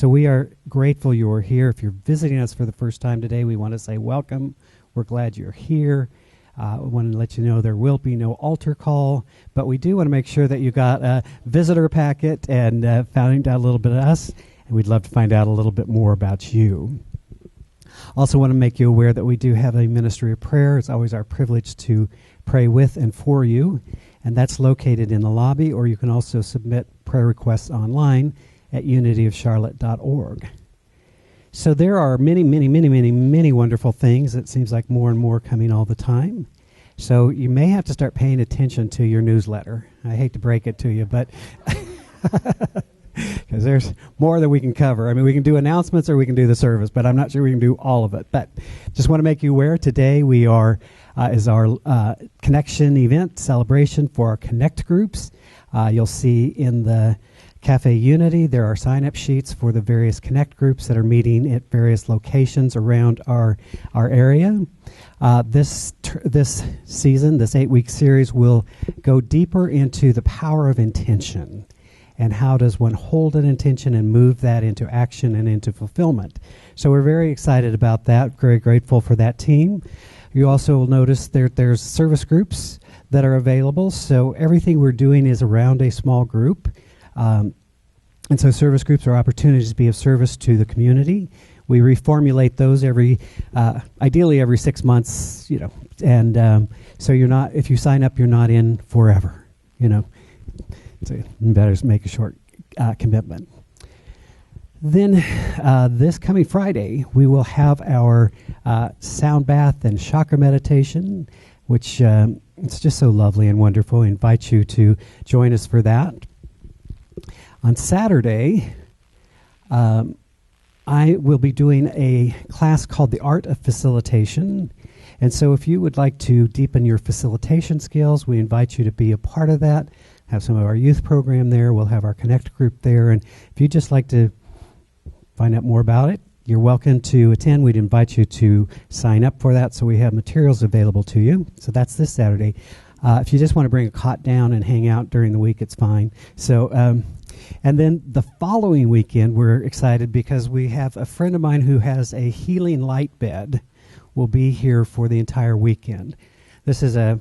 So we are grateful you're here. If you're visiting us for the first time today, we want to say welcome. We're glad you're here. I want to let you know there will be no altar call, but we do want to make sure that you got a visitor packet and found out a little bit of us, and we'd love to find out a little bit more about you. Also want to make you aware that we do have a ministry of prayer. It's always our privilege to pray with and for you, and that's located in the lobby, or you can also submit prayer requests online at unityofcharlotte.org. So there are many wonderful things. It seems like more and more coming all the time. So you may have to start paying attention to your newsletter. I hate to break it to you, but because there's more that we can cover. I mean, we can do announcements or we can do the service, but I'm not sure we can do all of it. But just want to make you aware, today we are is our connection event celebration for our Connect groups. You'll see in the Cafe Unity, there are sign-up sheets for the various Connect groups that are meeting at various locations around our area. This season, this 8-week series, will go deeper into the power of intention and how does one hold an intention and move that into action and into fulfillment. So we're very excited about that, very grateful for that team. You also will notice there's service groups that are available, so everything we're doing is around a small group. And so service groups are opportunities to be of service to the community. We reformulate those ideally every 6 months, and so you're not, if you sign up, you're not in forever, So better to make a short commitment. Then this coming Friday, we will have our sound bath and chakra meditation, which it's just so lovely and wonderful. I invite you to join us for that. On Saturday, I will be doing a class called The Art of Facilitation. And so if you would like to deepen your facilitation skills, we invite you to be a part of that. Have some of our youth program there. We'll have our Connect group there. And if you'd just like to find out more about it, you're welcome to attend. We'd invite you to sign up for that so we have materials available to you. So that's this Saturday. If you just want to bring a cot down and hang out during the week, it's fine. So, and then the following weekend, we're excited because we have a friend of mine who has a healing light bed will be here for the entire weekend. This is a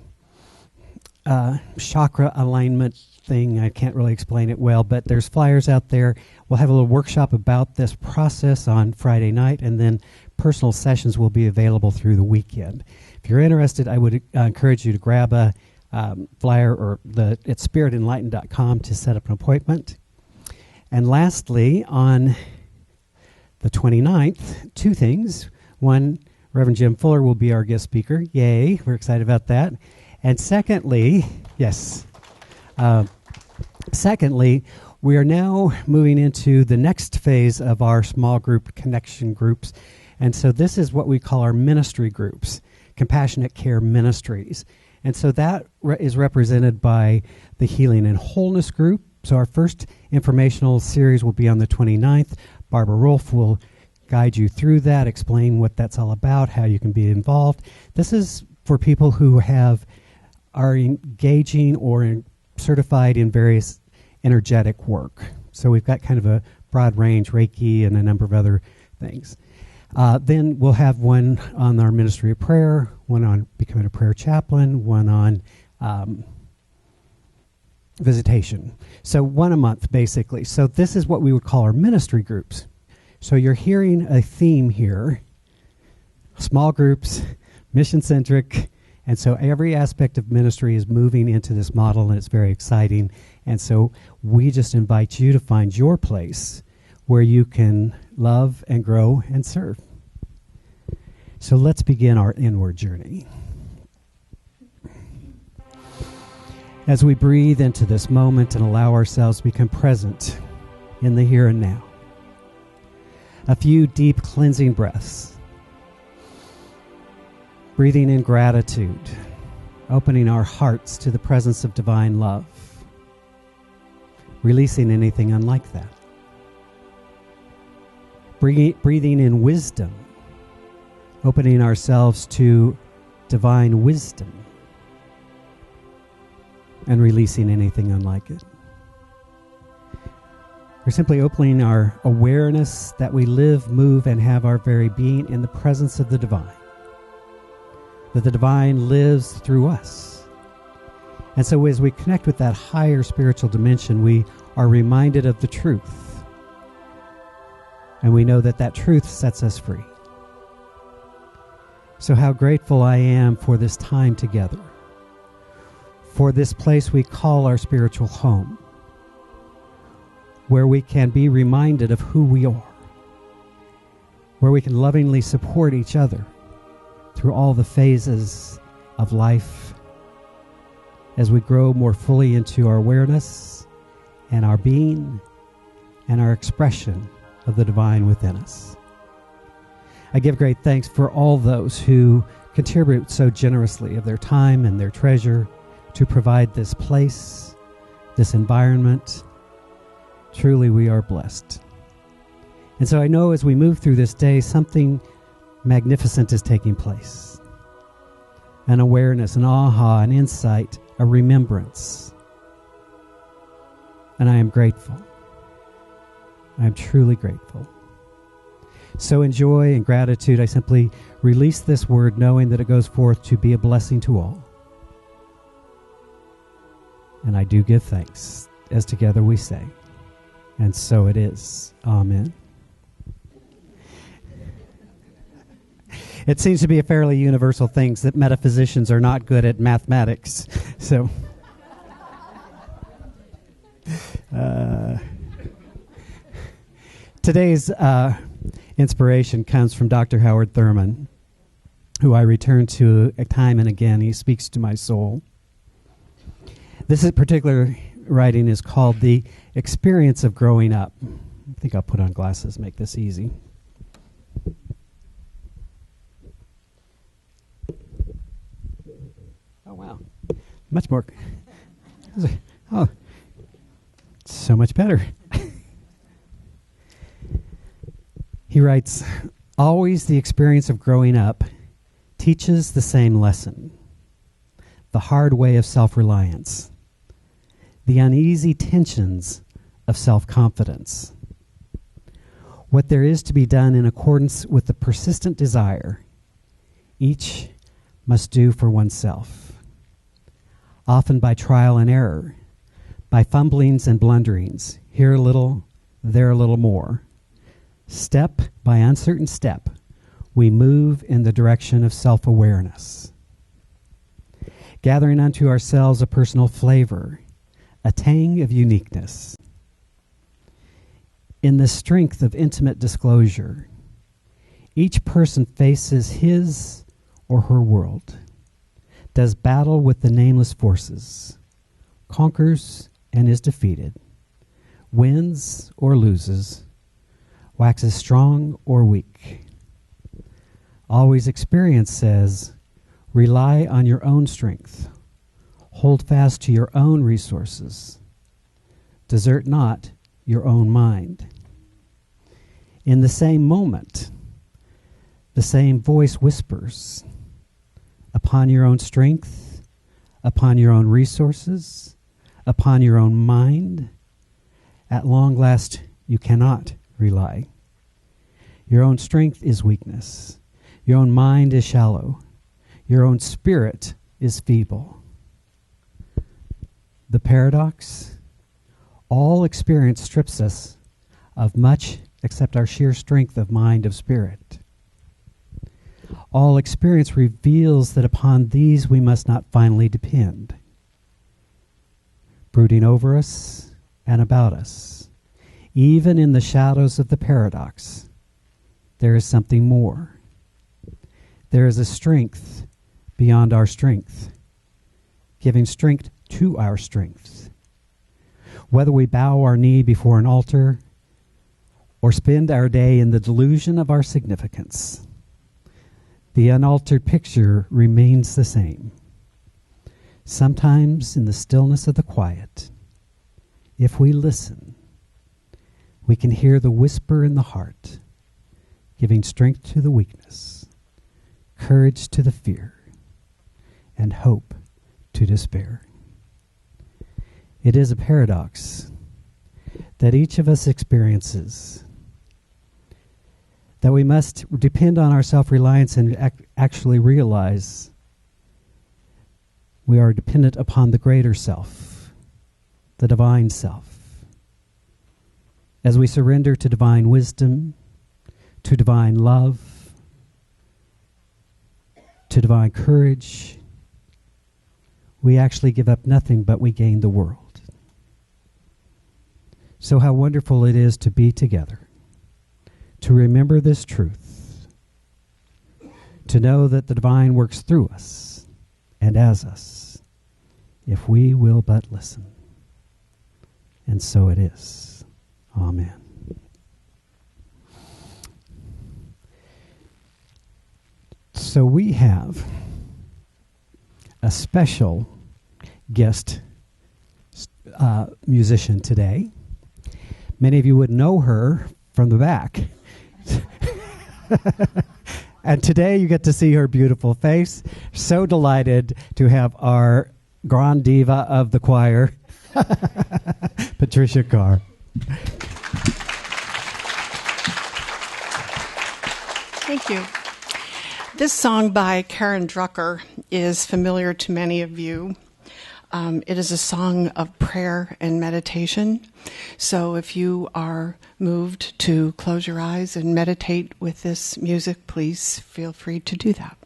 chakra alignment thing. I can't really explain it well, but there's flyers out there. We'll have a little workshop about this process on Friday night, and then personal sessions will be available through the weekend. If you're interested, I would encourage you to grab a flyer or it's spiritenlightened.com to set up an appointment. And lastly, on the 29th, two things. One, Reverend Jim Fuller will be our guest speaker. Yay, we're excited about that. And secondly, we are now moving into the next phase of our small group connection groups. And so this is what we call our ministry groups, compassionate care ministries. And so that is represented by the Healing and Wholeness group. So our first informational series will be on the 29th. Barbara Rolfe will guide you through that, explain what that's all about, how you can be involved. This is for people who are engaging or certified in various energetic work. So we've got kind of a broad range, Reiki and a number of other things. Then we'll have one on our ministry of prayer, one on becoming a prayer chaplain, one on visitation. So one a month, basically. So this is what we would call our ministry groups. So you're hearing a theme here, small groups, mission-centric, and so every aspect of ministry is moving into this model, and it's very exciting. And so we just invite you to find your place where you can love and grow and serve. So let's begin our inward journey. As we breathe into this moment and allow ourselves to become present in the here and now. A few deep cleansing breaths. Breathing in gratitude, opening our hearts to the presence of divine love, releasing anything unlike that. Breathing in wisdom, opening ourselves to divine wisdom, and releasing anything unlike it. We're simply opening our awareness that we live, move, and have our very being in the presence of the divine. That the divine lives through us. And so as we connect with that higher spiritual dimension, we are reminded of the truth. And we know that that truth sets us free. So how grateful I am for this time together. For this place we call our spiritual home. Where we can be reminded of who we are. Where we can lovingly support each other through all the phases of life as we grow more fully into our awareness and our being and our expression of the divine within us. I give great thanks for all those who contribute so generously of their time and their treasure to provide this place, this environment. Truly, we are blessed. And so I know as we move through this day, something magnificent is taking place. An awareness, an aha, an insight, a remembrance. And I am grateful. I am truly grateful. So in joy and gratitude, I simply release this word knowing that it goes forth to be a blessing to all. And I do give thanks, as together we say. And so it is. Amen. It seems to be a fairly universal thing that metaphysicians are not good at mathematics. So, today's inspiration comes from Dr. Howard Thurman, who I return to time and again. He speaks to my soul. This particular writing is called The Experience of Growing Up. I think I'll put on glasses, make this easy. Oh, wow. Much more. Oh, so much better. He writes, always the experience of growing up teaches the same lesson. The hard way of self-reliance. The uneasy tensions of self-confidence. What there is to be done in accordance with the persistent desire each must do for oneself. Often by trial and error, by fumblings and blunderings, here a little, there a little more. Step by uncertain step, we move in the direction of self-awareness. Gathering unto ourselves a personal flavor, a tang of uniqueness. In the strength of intimate disclosure, each person faces his or her world, does battle with the nameless forces, conquers and is defeated, wins or loses, waxes strong or weak. Always experience says, rely on your own strength. Hold fast to your own resources. Desert not your own mind. In the same moment, the same voice whispers, upon your own strength, upon your own resources, upon your own mind, at long last you cannot rely. Your own strength is weakness. Your own mind is shallow. Your own spirit is feeble. The paradox, all experience strips us of much except our sheer strength of mind of spirit. All experience reveals that upon these we must not finally depend. Brooding over us and about us, even in the shadows of the paradox, there is something more. There is a strength beyond our strength, giving strength to our strength. Whether we bow our knee before an altar or spend our day in the delusion of our significance, the unaltered picture remains the same. Sometimes in the stillness of the quiet, if we listen, we can hear the whisper in the heart, giving strength to the weakness, courage to the fear, and hope to despair. It is a paradox. that each of us experiences, that we must depend on our self-reliance and actually realize we are dependent upon the greater self, the divine self. As we surrender to divine wisdom, to divine love, to divine courage, we actually give up nothing but we gain the world. So how wonderful it is to be together, to remember this truth, to know that the divine works through us and as us, if we will but listen. And so it is. Amen. So we have a special guest musician today. Many of you would know her from the back. And today you get to see her beautiful face. So delighted to have our grand diva of the choir, Patricia Carr. Thank you. This song by Karen Drucker is familiar to many of you. It is a song of prayer and meditation. So if you are moved to close your eyes and meditate with this music, please feel free to do that.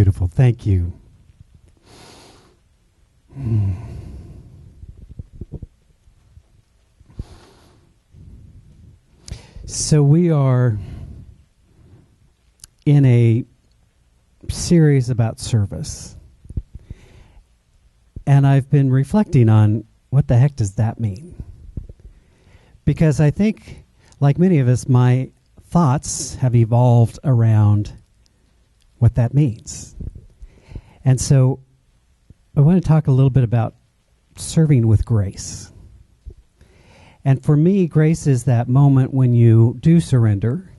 beautiful. Thank you. So we are in a series about service. And I've been reflecting on what the heck does that mean? Because I think, like many of us, my thoughts have evolved around what that means. And so I want to talk a little bit about serving with grace. And for me, grace is that moment when you do surrender.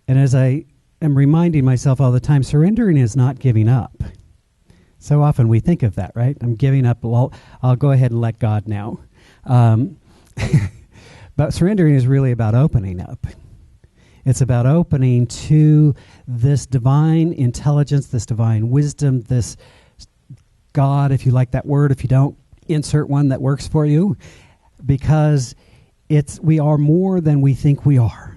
And as I am reminding myself all the time, surrendering is not giving up. So often we think of that, right? I'm giving up. Well, I'll go ahead and let God now. But surrendering is really about opening up. It's about opening to this divine intelligence, this divine wisdom, this God, if you like that word. If you don't, insert one that works for you. Because we are more than we think we are.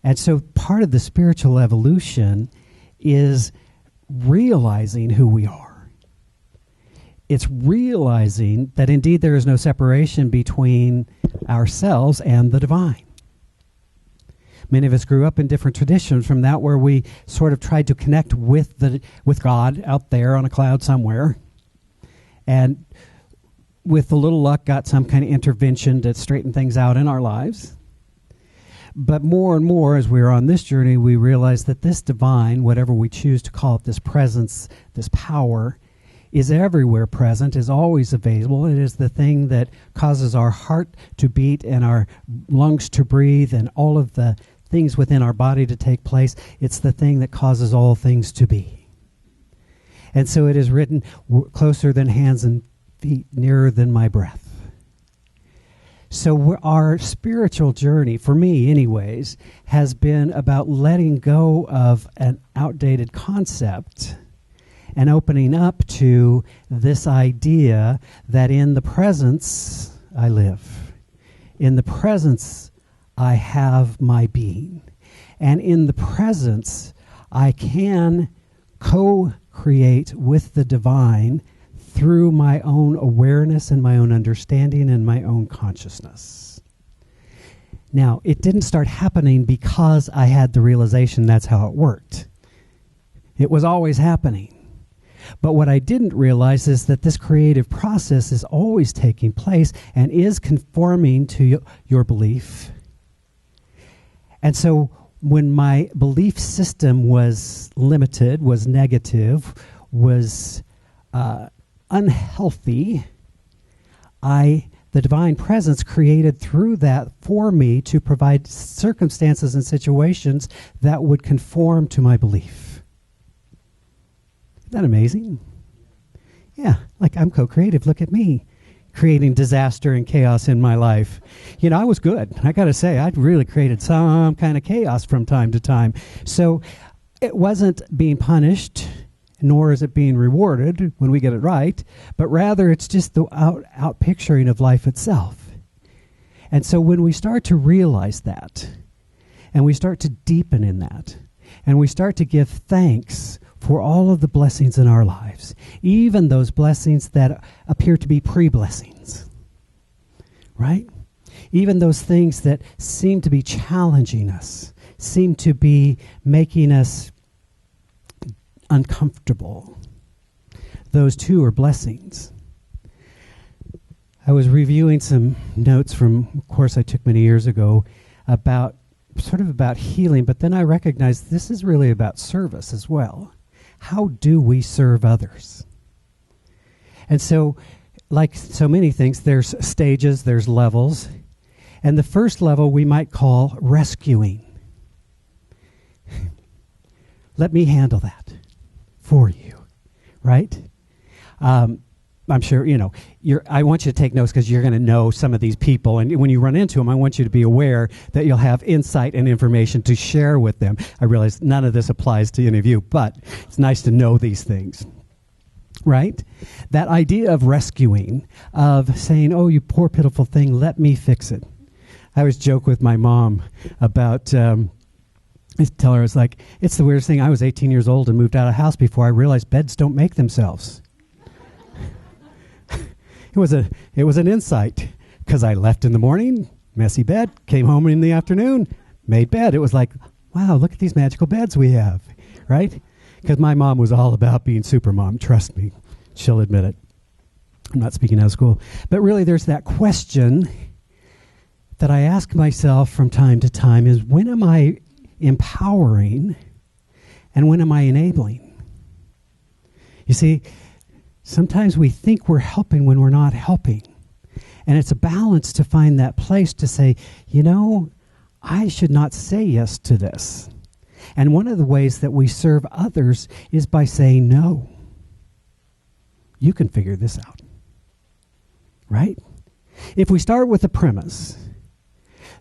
And so part of the spiritual evolution is realizing who we are. It's realizing that indeed there is no separation between ourselves and the divine. Many of us grew up in different traditions from that, where we sort of tried to connect with God out there on a cloud somewhere, and with a little luck got some kind of intervention to straighten things out in our lives. But more and more, as we're on this journey, we realize that this divine, whatever we choose to call it, this presence, this power, is everywhere present, is always available. It is the thing that causes our heart to beat and our lungs to breathe and all of the things within our body to take place. It's the thing that causes all things to be. And so it is written, closer than hands and feet, nearer than my breath. So our spiritual journey, for me anyways, has been about letting go of an outdated concept and opening up to this idea that in the presence I live. In the presence I have my being. And in the presence I can co-create with the divine through my own awareness and my own understanding and my own consciousness. Now, it didn't start happening because I had the realization that's how it worked. It was always happening. But what I didn't realize is that this creative process is always taking place and is conforming to your belief. And so when my belief system was limited, was negative, was unhealthy, the divine presence created through that for me to provide circumstances and situations that would conform to my belief. Isn't that amazing? Yeah, like I'm co-creative. Look at me, creating disaster and chaos in my life. You know, I was good. I got to say, I'd really created some kind of chaos from time to time. So it wasn't being punished, nor is it being rewarded when we get it right, but rather it's just the out picturing of life itself. And so when we start to realize that, and we start to deepen in that, and we start to give thanks for all of the blessings in our lives, even those blessings that appear to be pre-blessings, right? Even those things that seem to be challenging us, seem to be making us uncomfortable. Those too are blessings. I was reviewing some notes from a course I took many years ago about healing, but then I recognized this is really about service as well. How do we serve others? And so, like so many things, there's stages, there's levels, and the first level we might call rescuing. Let me handle that for you, right? I'm sure, I want you to take notes because you're going to know some of these people. And when you run into them, I want you to be aware that you'll have insight and information to share with them. I realize none of this applies to any of you, but it's nice to know these things, right? That idea of rescuing, of saying, oh, you poor pitiful thing, let me fix it. I always joke with my mom about I tell her, it's like, it's the weirdest thing. I was 18 years old and moved out of the house before I realized beds don't make themselves. It was an insight, because I left in the morning, messy bed, came home in the afternoon, made bed. It was like, wow, look at these magical beds we have, right? Because my mom was all about being super mom. Trust me, she'll admit it. I'm not speaking out of school. But really, there's that question that I ask myself from time to time is, when am I empowering and when am I enabling? You see, sometimes we think we're helping when we're not helping. And it's a balance to find that place to say, I should not say yes to this. And one of the ways that we serve others is by saying, no, you can figure this out. Right? If we start with the premise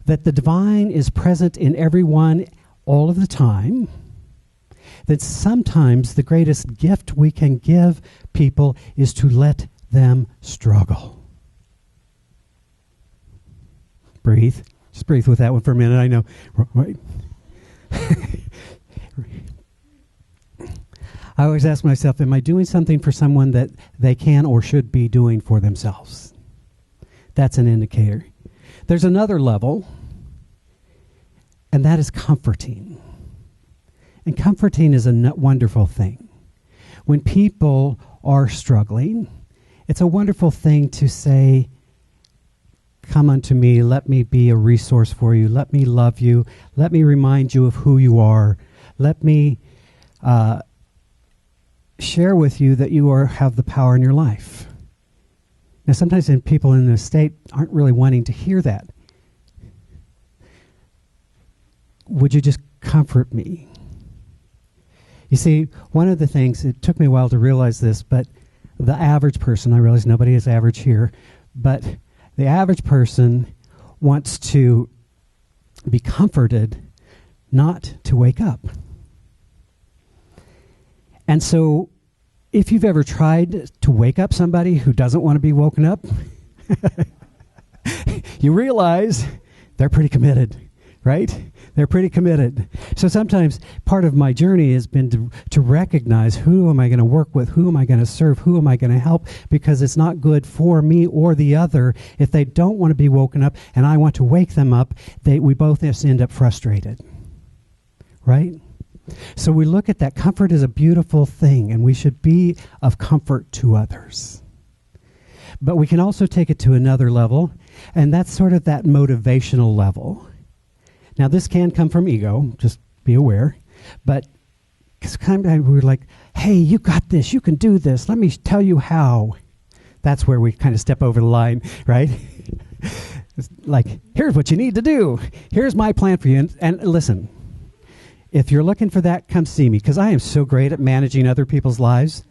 that the divine is present in everyone all of the time, then sometimes the greatest gift we can give people is to let them struggle. Breathe. Just breathe with that one for a minute. I know. Right? I always ask myself, am I doing something for someone that they can or should be doing for themselves? That's an indicator. There's another level, and that is comforting. And comforting is a wonderful thing. When people are struggling, it's a wonderful thing to say, come unto me, let me be a resource for you, let me love you, let me remind you of who you are, let me share with you that you have the power in your life. Now, sometimes people in this state aren't really wanting to hear that. Would you just comfort me? You see, one of the things, it took me a while to realize this, but the average person, I realize nobody is average here, but the average person wants to be comforted, not to wake up. And so, if you've ever tried to wake up somebody who doesn't want to be woken up, you realize they're pretty committed, right? They're pretty committed. So sometimes part of my journey has been to recognize, who am I going to work with? Who am I going to serve? Who am I going to help? Because it's not good for me or the other if they don't want to be woken up and I want to wake them up. We both just end up frustrated, right? So we look at that. Comfort is a beautiful thing, and we should be of comfort to others. But we can also take it to another level, and that's sort of that motivational level. Now, this can come from ego, just be aware. But sometimes we're like, hey, you got this, you can do this, let me tell you how. That's where we kind of step over the line, right? It's like, here's what you need to do. Here's my plan for you. And listen, if you're looking for that, come see me, because I am so great at managing other people's lives.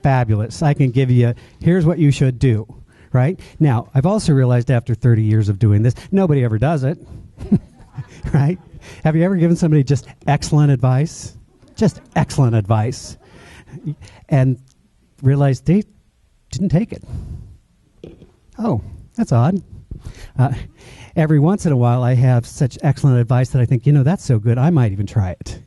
Fabulous. I can give you, here's what you should do, right? Now, I've also realized after 30 years of doing this, nobody ever does it, right? Have you ever given somebody just excellent advice? Just excellent advice. And realized they didn't take it. Oh, that's odd. Every once in a while, I have such excellent advice that I think, that's so good, I might even try it.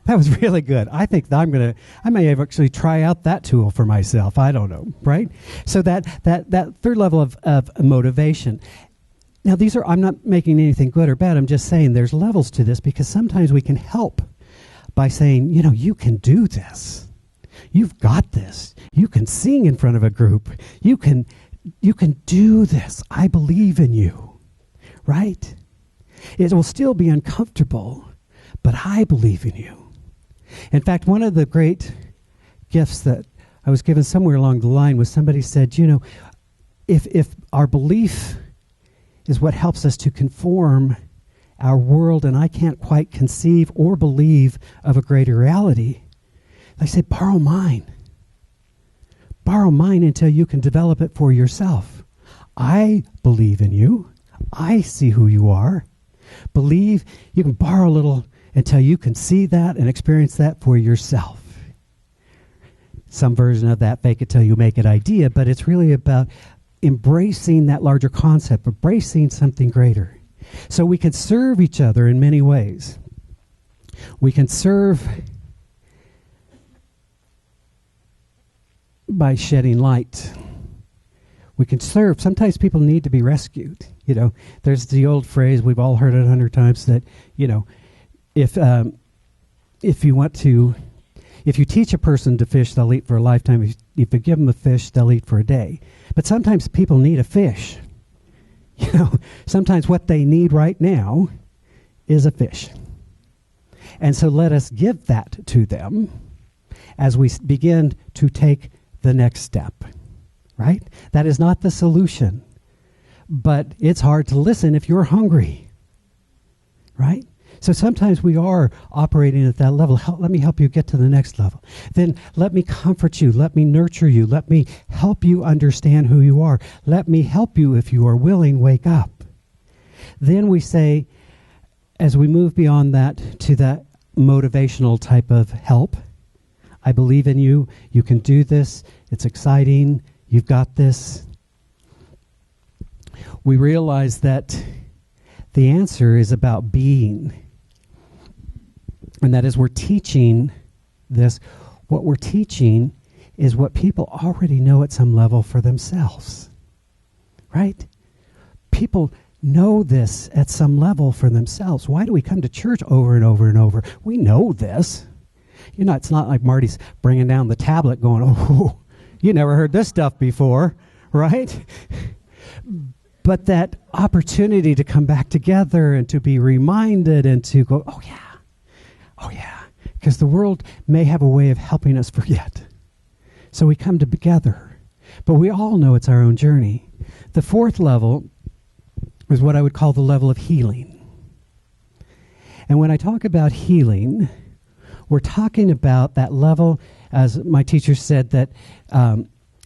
That was really good. I think that I may have actually try out that tool for myself. I don't know, right? So that third level of motivation. Now, I'm not making anything good or bad. I'm just saying there's levels to this, because sometimes we can help by saying, you can do this. You've got this. You can sing in front of a group. You can do this. I believe in you, right? It will still be uncomfortable, but I believe in you. In fact, one of the great gifts that I was given somewhere along the line was somebody said, if our belief is what helps us to conform our world, and I can't quite conceive or believe of a greater reality, I say, borrow mine. Borrow mine until you can develop it for yourself. I believe in you. I see who you are. Believe, you can borrow a little until you can see that and experience that for yourself. Some version of that fake it till you make it idea, but it's really about embracing that larger concept, embracing something greater. So we can serve each other in many ways. We can serve by shedding light. We can serve. Sometimes people need to be rescued. You know, there's the old phrase, we've all heard it 100 times, that, you know, if you teach a person to fish, they'll eat for a lifetime. If you give them a fish, they'll eat for a day. But sometimes people need a fish. You know, sometimes what they need right now is a fish. And so let us give that to them as we begin to take the next step, right? That is not the solution. But it's hard to listen if you're hungry, right? So sometimes we are operating at that level. Let me help you get to the next level. Then let me comfort you. Let me nurture you. Let me help you understand who you are. Let me help you, if you are willing, wake up. Then we say, as we move beyond that to that motivational type of help, I believe in you. You can do this. It's exciting. You've got this. We realize that the answer is about being. And that is, we're teaching this. What we're teaching is what people already know at some level for themselves. Right? People know this at some level for themselves. Why do we come to church over and over and over? We know this. You know, it's not like Marty's bringing down the tablet going, oh, you never heard this stuff before, right? But that opportunity to come back together and to be reminded and to go, oh yeah, because the world may have a way of helping us forget. So we come together, but we all know it's our own journey. The fourth level is what I would call the level of healing. And when I talk about healing, we're talking about that level, as my teacher said, that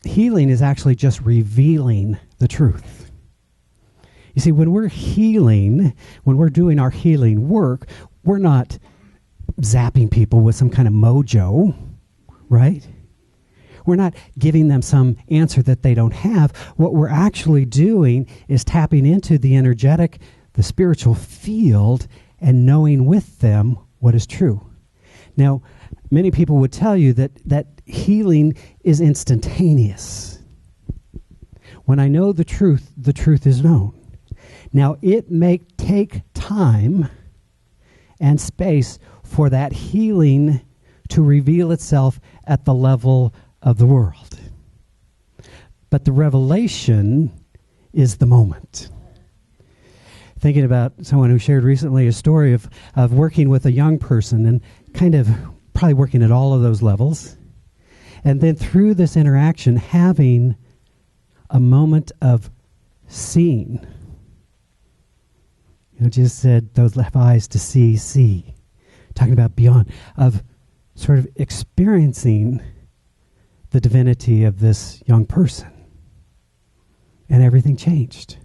healing is actually just revealing the truth. You see, when we're healing, when we're doing our healing work, we're not zapping people with some kind of mojo, right? We're not giving them some answer that they don't have. What we're actually doing is tapping into the energetic, the spiritual field, and knowing with them what is true. Now, many people would tell you that healing is instantaneous. When I know the truth is known. Now, it may take time and space for that healing to reveal itself at the level of the world. But the revelation is the moment. Thinking about someone who shared recently a story of working with a young person and kind of probably working at all of those levels. And then through this interaction, having a moment of seeing. You know, Jesus said, those that have eyes to see, see. Talking about beyond, of sort of experiencing the divinity of this young person. And everything changed.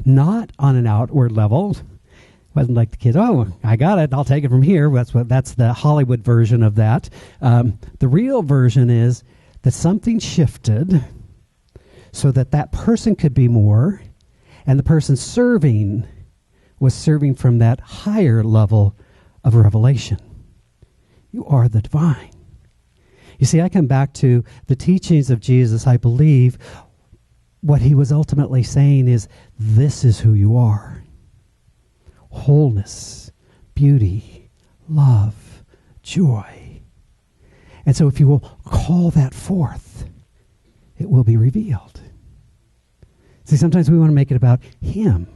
Not on an outward level. It wasn't like the kids, oh, I got it, I'll take it from here. That's the Hollywood version of that. The real version is that something shifted so that person could be more, and the person serving was serving from that higher level of revelation. You are the divine. You see, I come back to the teachings of Jesus. I believe what he was ultimately saying is, this is who you are. Wholeness, beauty, love, joy. And so if you will call that forth, it will be revealed. See, sometimes we want to make it about him.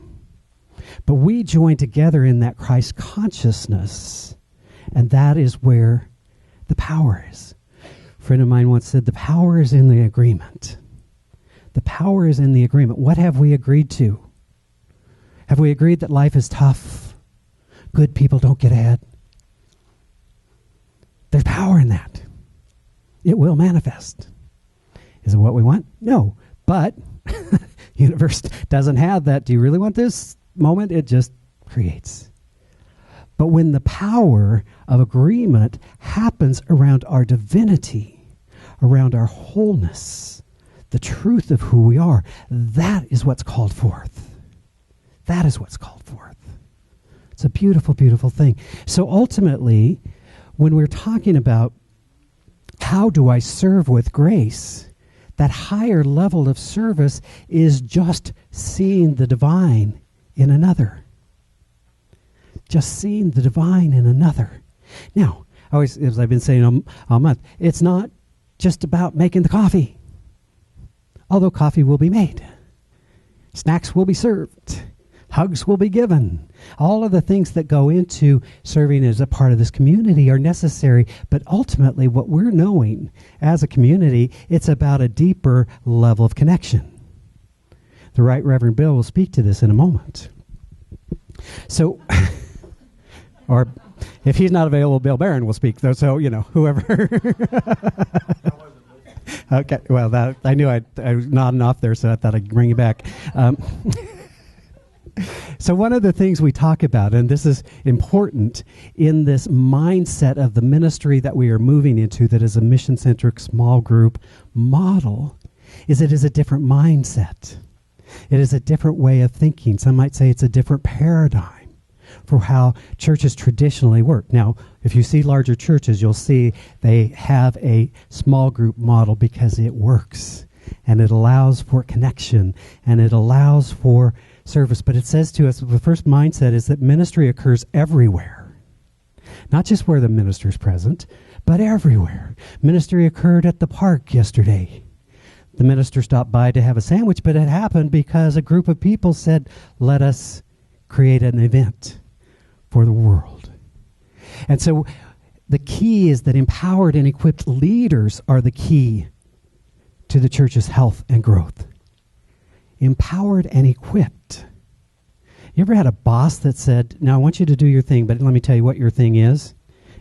But we join together in that Christ consciousness, and that is where the power is. A friend of mine once said, the power is in the agreement. The power is in the agreement. What have we agreed to? Have we agreed that life is tough? Good people don't get ahead? There's power in that. It will manifest. Is it what we want? No. But the universe doesn't have that. Do you really want this moment? It just creates. But when the power of agreement happens around our divinity, around our wholeness, the truth of who we are, that is what's called forth. That is what's called forth. It's a beautiful, beautiful thing. So ultimately, when we're talking about how do I serve with grace, that higher level of service is just seeing the divine in another. Just seeing the divine in another. Now, always, as I've been saying all month, it's not just about making the coffee. Although coffee will be made. Snacks will be served. Hugs will be given. All of the things that go into serving as a part of this community are necessary, but ultimately what we're knowing as a community, it's about a deeper level of connection. The Right Reverend Bill will speak to this in a moment. So, or if he's not available, Bill Barron will speak, though, so, whoever. Okay, well, I knew I was nodding off there, so I thought I'd bring you back. So one of the things we talk about, and this is important in this mindset of the ministry that we are moving into, that is a mission-centric small group model, is it is a different mindset. It is a different way of thinking. Some might say it's a different paradigm for how churches traditionally work. Now, if you see larger churches, you'll see they have a small group model because it works, and it allows for connection, and it allows for service. But it says to us, the first mindset is that ministry occurs everywhere. Not just where the minister is present, but everywhere. Ministry occurred at the park yesterday. The minister stopped by to have a sandwich, but it happened because a group of people said, let us create an event for the world. And so the key is that empowered and equipped leaders are the key to the church's health and growth. Empowered and equipped. You ever had a boss that said, now I want you to do your thing, but let me tell you what your thing is,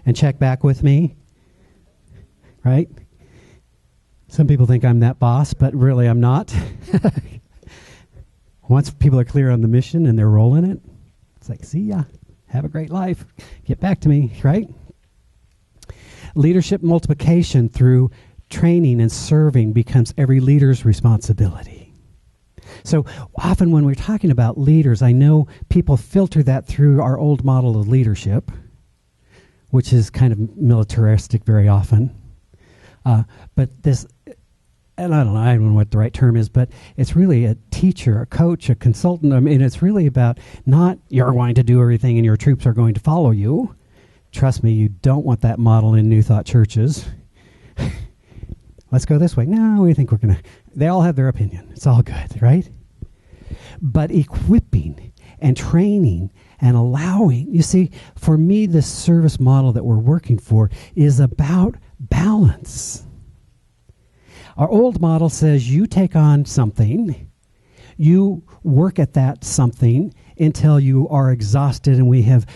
and check back with me? Right? Some people think I'm that boss, but really I'm not. Once people are clear on the mission and they're rolling it, it's like, see ya, have a great life, get back to me, right? Leadership multiplication through training and serving becomes every leader's responsibility. So often when we're talking about leaders, I know people filter that through our old model of leadership, which is kind of militaristic very often. But this, and I don't know what the right term is, but it's really a teacher, a coach, a consultant. I mean, it's really about not you're going to do everything and your troops are going to follow you. Trust me, you don't want that model in New Thought churches. Let's go this way. No, we think we're going to. They all have their opinion. It's all good, right? But equipping and training and allowing. You see, for me, this service model that we're working for is about balance. Our old model says you take on something, you work at that something until you are exhausted and we have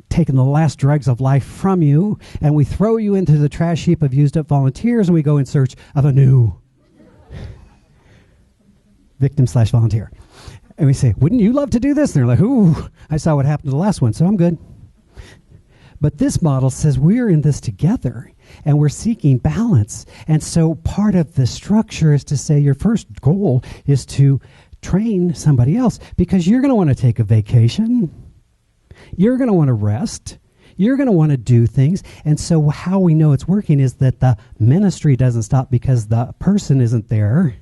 taken the last dregs of life from you, and we throw you into the trash heap of used up volunteers, and we go in search of a new victim/volunteer. And we say, wouldn't you love to do this? And they're like, ooh, I saw what happened to the last one, so I'm good. But this model says we're in this together, and we're seeking balance. And so part of the structure is to say your first goal is to train somebody else, because you're going to want to take a vacation. You're going to want to rest. You're going to want to do things. And so how we know it's working is that the ministry doesn't stop because the person isn't there,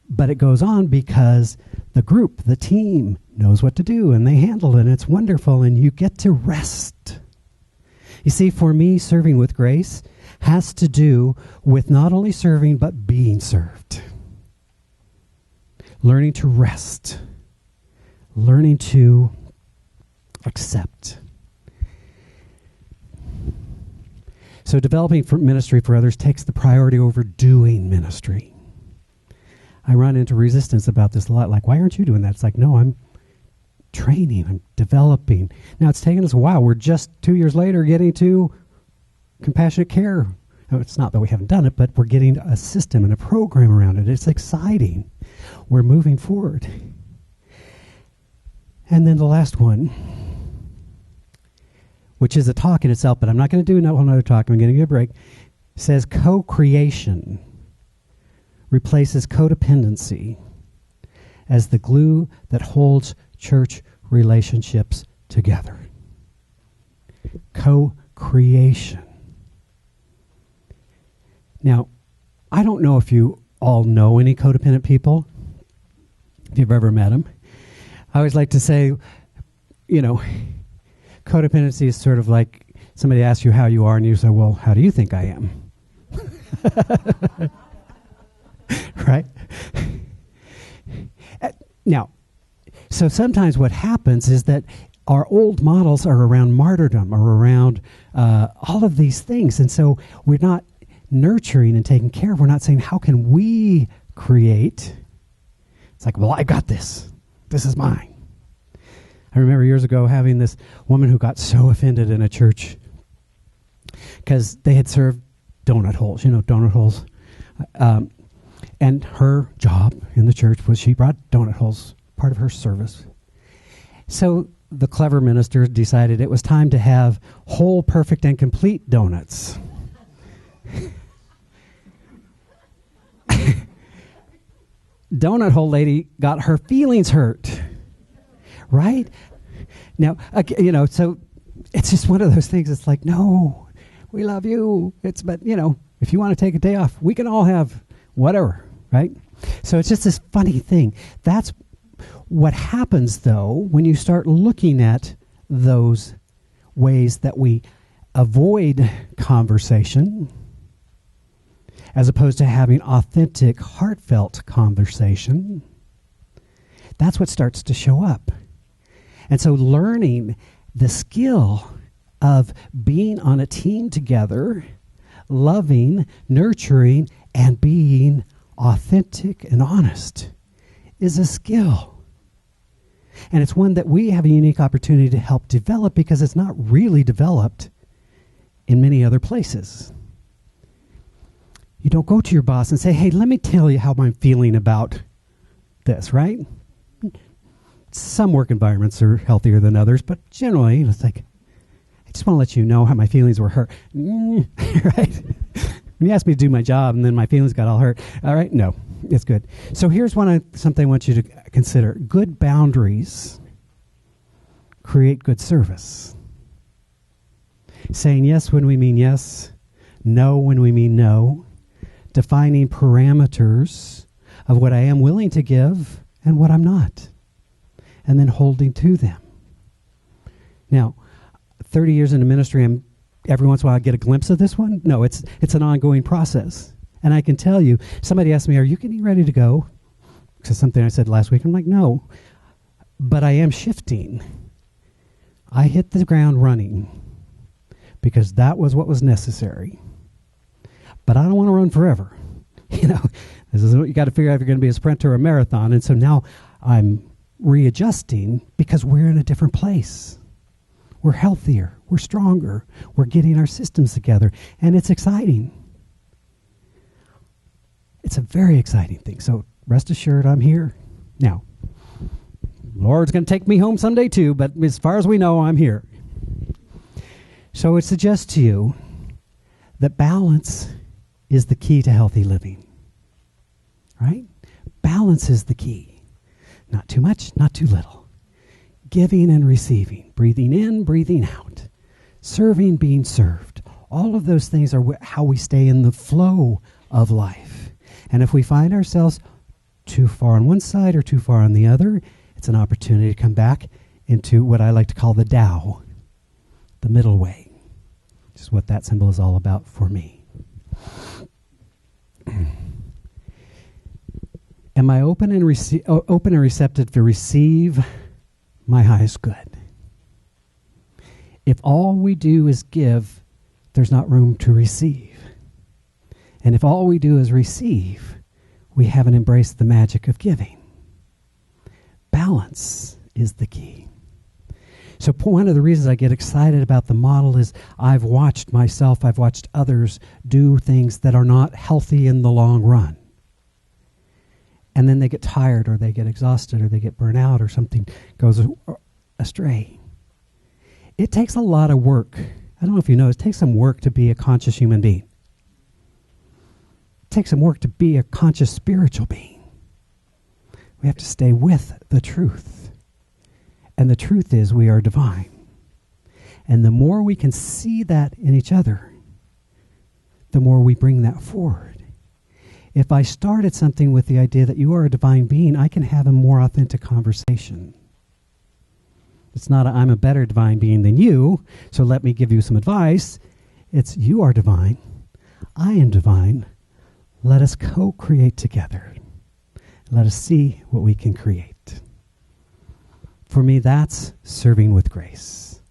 but it goes on because the group, the team, knows what to do, and they handle it, and it's wonderful, and you get to rest. You see, for me, serving with grace has to do with not only serving, but being served. Learning to rest. Learning to accept. So developing for ministry for others takes the priority over doing ministry. I run into resistance about this a lot. Like, why aren't you doing that? It's like, no, I'm training, I'm developing. Now, it's taken us a while. We're just 2 years later getting to compassionate care. Now, it's not that we haven't done it, but we're getting a system and a program around it. It's exciting. We're moving forward. And then the last one, which is a talk in itself, but I'm not going to do another talk. I'm going to give a break. Says co-creation replaces codependency. as the glue that holds church relationships together. Co-creation. Now, I don't know if you all know any codependent people, if you've ever met them. I always like to say, codependency is sort of like somebody asks you how you are, and you say, well, how do you think I am? Right? Now, so sometimes what happens is that our old models are around martyrdom or around all of these things. And so we're not nurturing and taking care of. We're not saying, how can we create? It's like, well, I got this. This is mine. I remember years ago having this woman who got so offended in a church because they had served donut holes, donut holes. And her job in the church was she brought donut holes, part of her service. So the clever minister decided it was time to have whole, perfect, and complete donuts. Donut hole lady got her feelings hurt, right? Now, so it's just one of those things. It's like, no, we love you. But if you want to take a day off, we can all have whatever, right? So it's just this funny thing. That's what happens, though, when you start looking at those ways that we avoid conversation as opposed to having authentic, heartfelt conversation. That's what starts to show up. And so learning the skill of being on a team together, loving, nurturing, and being authentic and honest is a skill. And it's one that we have a unique opportunity to help develop because it's not really developed in many other places. You don't go to your boss and say, hey, let me tell you how I'm feeling about this, right? Some work environments are healthier than others, but generally it's like, I just want to let you know how my feelings were hurt. Right? You asked me to do my job and then my feelings got all hurt. All right, no, it's good. So here's something I want you to consider. Good boundaries create good service. Saying yes when we mean yes, no when we mean no, defining parameters of what I am willing to give and what I'm not, and then holding to them. Now, 30 years into ministry, every once in a while I get a glimpse of this one. No, it's an ongoing process. And I can tell you, somebody asked me, are you getting ready to go? To something I said last week. I'm like, no, but I am shifting. I hit the ground running because that was what was necessary. But I don't want to run forever. This is what you got to figure out if you're going to be a sprinter or a marathon. And so now I'm readjusting because we're in a different place. We're healthier. We're stronger. We're getting our systems together. And it's exciting. It's a very exciting thing. So rest assured, I'm here. Now, Lord's going to take me home someday too, but as far as we know, I'm here. So it suggests to you that balance is the key to healthy living. Right? Balance is the key. Not too much, not too little. Giving and receiving. Breathing in, breathing out. Serving, being served. All of those things are how we stay in the flow of life. And if we find ourselves too far on one side or too far on the other, it's an opportunity to come back into what I like to call the Tao, the middle way, which is what that symbol is all about for me. Am I open and receptive to receive my highest good? If all we do is give, there's not room to receive. And if all we do is receive, we haven't embraced the magic of giving. Balance is the key. So one of the reasons I get excited about the model is I've watched myself, I've watched others do things that are not healthy in the long run. And then they get tired or they get exhausted or they get burnt out or something goes astray. It takes a lot of work. I don't know if you know, it takes some work to be a conscious human being. It takes some work to be a conscious spiritual being. We have to stay with the truth. And the truth is we are divine. And the more we can see that in each other, the more we bring that forward. If I started something with the idea that you are a divine being, I can have a more authentic conversation. It's not I'm a better divine being than you, so let me give you some advice. It's you are divine. I am divine. Let us co-create together. Let us see what we can create. For me, that's serving with grace.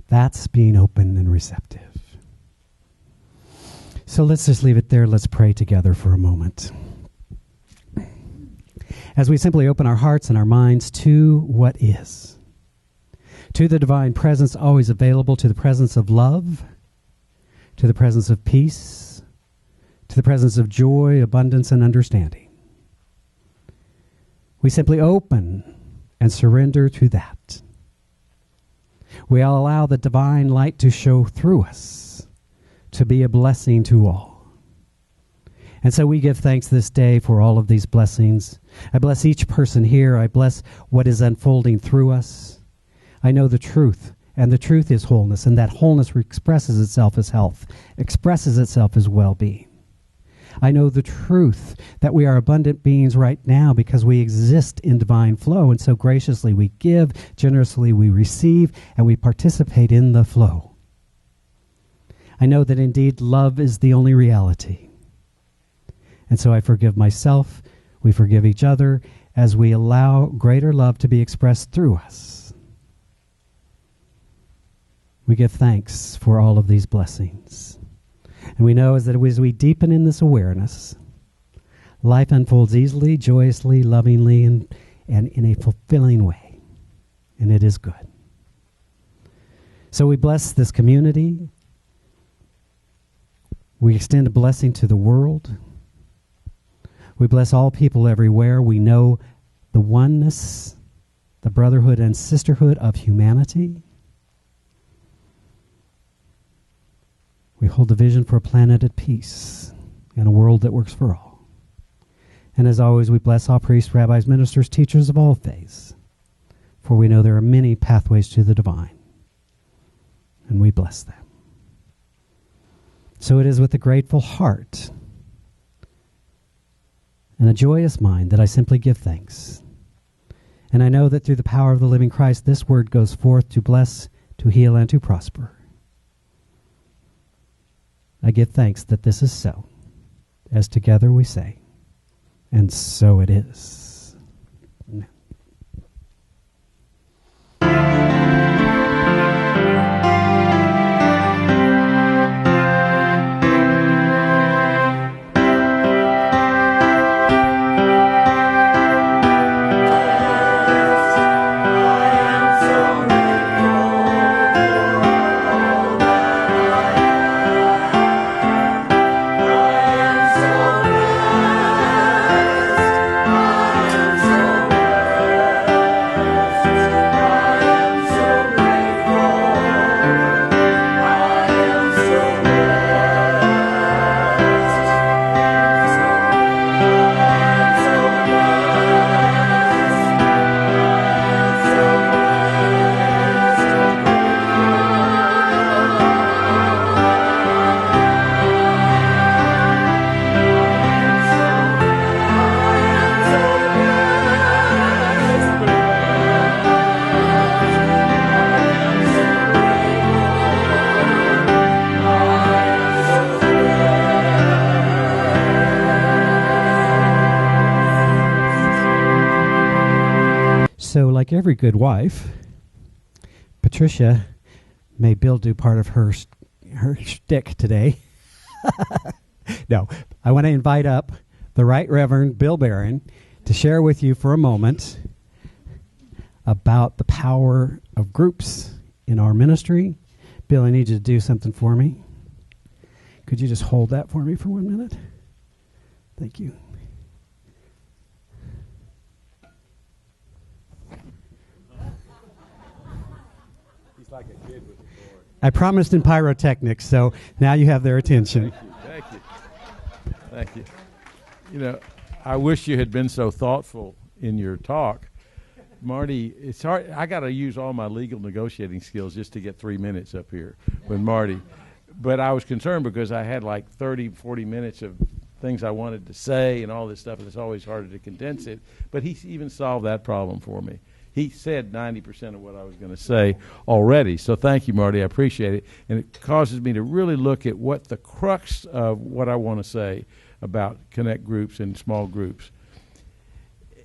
That's being open and receptive. So let's just leave it there. Let's pray together for a moment. As we simply open our hearts and our minds to what is, to the divine presence always available, to the presence of love, to the presence of peace, to the presence of joy, abundance, and understanding. We simply open and surrender to that. We allow the divine light to show through us, to be a blessing to all. And so we give thanks this day for all of these blessings. I bless each person here. I bless what is unfolding through us. I know the truth, and the truth is wholeness, and that wholeness expresses itself as health, expresses itself as well-being. I know the truth that we are abundant beings right now because we exist in divine flow, and so graciously we give, generously we receive, and we participate in the flow. I know that indeed love is the only reality. And so I forgive myself, we forgive each other, as we allow greater love to be expressed through us. We give thanks for all of these blessings. And we know that as we deepen in this awareness, life unfolds easily, joyously, lovingly, and in a fulfilling way. And it is good. So we bless this community. We extend a blessing to the world. We bless all people everywhere. We know the oneness, the brotherhood and sisterhood of humanity. We hold the vision for a planet at peace and a world that works for all. And as always, we bless all priests, rabbis, ministers, teachers of all faiths, for we know there are many pathways to the divine, and we bless them. So it is with a grateful heart and a joyous mind that I simply give thanks. And I know that through the power of the living Christ, this word goes forth to bless, to heal, and to prosper. I give thanks that this is so, as together we say, and so it is. Amen. So, like every good wife, Patricia may Bill do part of her shtick today. No, I want to invite up the Right Reverend Bill Barron to share with you for a moment about the power of groups in our ministry. Bill, I need you to do something for me. Could you just hold that for me for 1 minute? Thank you. Like a kid with a board. I promised in pyrotechnics, so now you have their attention. Thank you. You know, I wish you had been so thoughtful in your talk. Marty, it's hard. I got to use all my legal negotiating skills just to get 3 minutes up here with Marty. But I was concerned because I had like 30, 40 minutes of things I wanted to say and all this stuff, and it's always harder to condense it. But he even solved that problem for me. He said 90% of what I was going to say already. So thank you, Marty. I appreciate it. And it causes me to really look at what the crux of what I want to say about connect groups and small groups.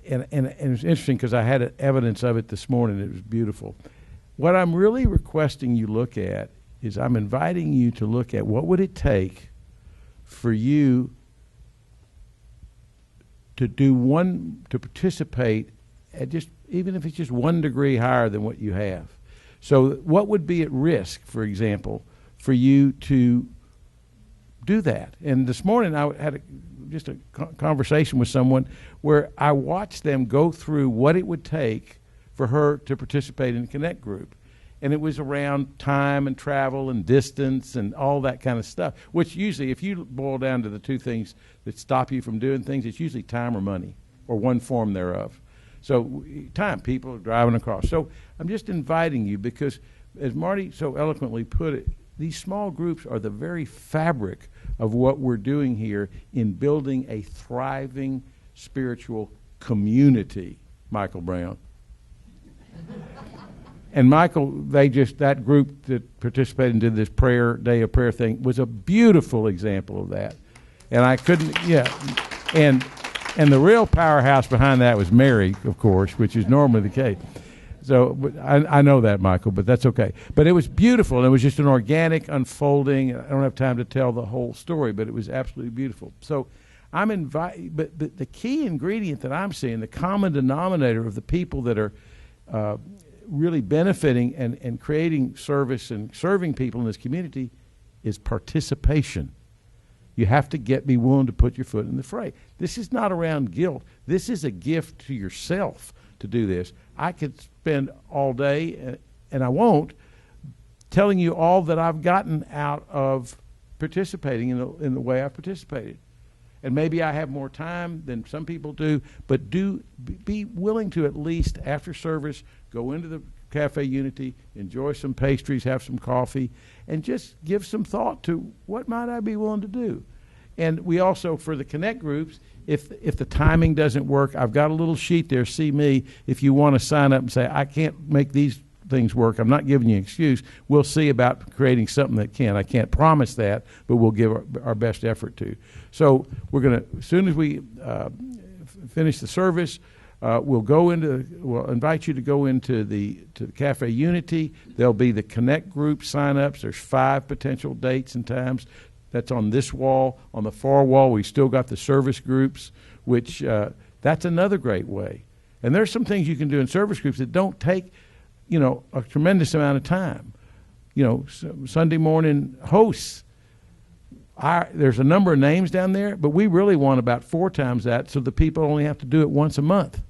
And it's interesting because I had evidence of it this morning. It was beautiful. What I'm really requesting you look at is I'm inviting you to look at what would it take for you to to participate at just, even if it's just 1 degree higher than what you have. So what would be at risk, for example, for you to do that? And this morning I had just a conversation with someone where I watched them go through what it would take for her to participate in a Connect group. And it was around time and travel and distance and all that kind of stuff, which usually, if you boil down to the two things that stop you from doing things, it's usually time or money or one form thereof. So time, people are driving across. So I'm just inviting you because, as Marty so eloquently put it, these small groups are the very fabric of what we're doing here in building a thriving spiritual community, Michael Brown. And Michael, that group that participated and did this day of prayer thing was a beautiful example of that. And I couldn't, and the real powerhouse behind that was Mary, of course, which is normally the case. So I know that, Michael, but that's okay. But it was beautiful, and it was just an organic unfolding. I don't have time to tell the whole story, but it was absolutely beautiful. So I'm but the key ingredient that I'm seeing, the common denominator of the people that are really benefiting and creating service and serving people in this community is participation. You have to be willing to put your foot in the fray. This is not around guilt. This is a gift to yourself to do this. I could spend all day, and I won't, telling you all that I've gotten out of participating in the way I've participated. And maybe I have more time than some people do, but be willing to at least, after service, go into the Cafe Unity, enjoy some pastries, have some coffee, and just give some thought to what might I be willing to do. And we also, for the Connect groups, if the timing doesn't work, I've got a little sheet there, see me, if you want to sign up and say, I can't make these things work, I'm not giving you an excuse, we'll see about creating something that can. I can't promise that, but we'll give our best effort to. So we're going to, as soon as we finish the service, we'll invite you to go into the Cafe Unity. There'll be the Connect group sign-ups. There's 5 potential dates and times. That's on this wall. On the far wall, we still got the service groups, which that's another great way. And there's some things you can do in service groups that don't take, a tremendous amount of time. Sunday morning hosts. There's a number of names down there, but we really want about 4 times that, so the people only have to do it once a month,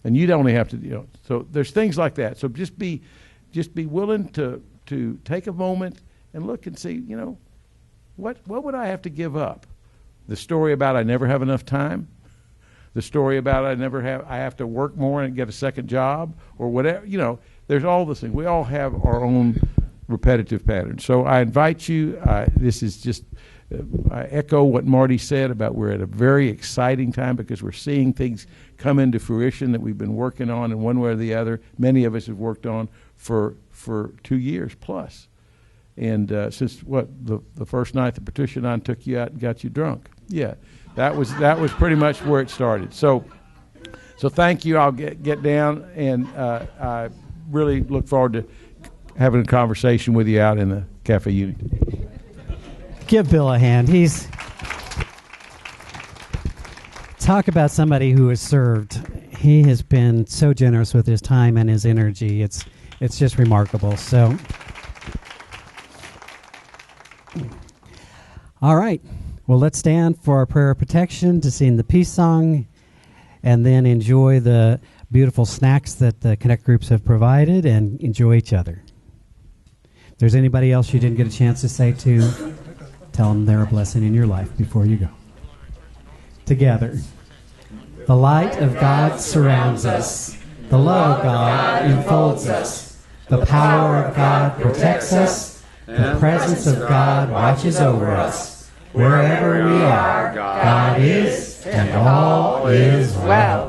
and you'd only have to. So there's things like that. So just be willing to take a moment and look and see. What would I have to give up? The story about I never have enough time, the story about I have to work more and get a second job, or whatever. There's all those things. We all have our own repetitive patterns. So I invite you. This is just. I echo what Marty said about we're at a very exciting time because we're seeing things come into fruition that we've been working on in one way or the other. Many of us have worked on for 2 years plus. And since the first night that Patricia and I took you out and got you drunk. Yeah, that was pretty much where it started. So thank you. I'll get down, and I really look forward to having a conversation with you out in the Cafe Unity. Give Bill a hand. Talk about somebody who has served. He has been so generous with his time and his energy. It's just remarkable. So, all right. Well, let's stand for our prayer of protection to sing the peace song, and then enjoy the beautiful snacks that the Connect groups have provided, and enjoy each other. If there's anybody else you didn't get a chance to say to, tell them they're a blessing in your life before you go. Together. The light of God surrounds us. The love of God enfolds us. The power of God protects us. The presence of God watches over us. Wherever we are, God is, and all is well.